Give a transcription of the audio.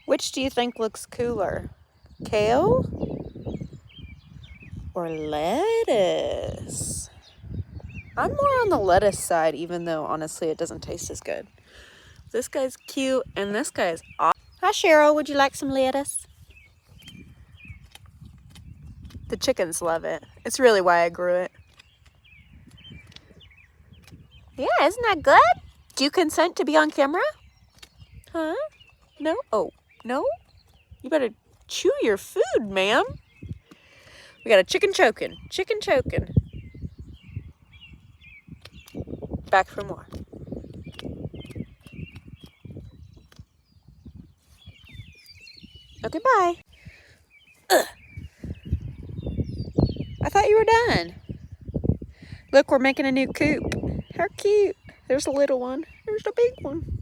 Which do you think looks cooler? Kale or lettuce? I'm more on the lettuce side, even though honestly it doesn't taste as good. This guy's cute and this guy's awesome. Hi Cheryl, would you like some lettuce? The chickens love it. It's really why I grew it. Yeah, isn't that good? Do you consent to be on camera? Huh? No? Oh, no? You better chew your food, ma'am. We got a chicken choking. Chicken choking. Back for more. Okay, bye. Ugh. I thought you were done. Look, we're making a new coop. How cute. There's a little one. There's a big one.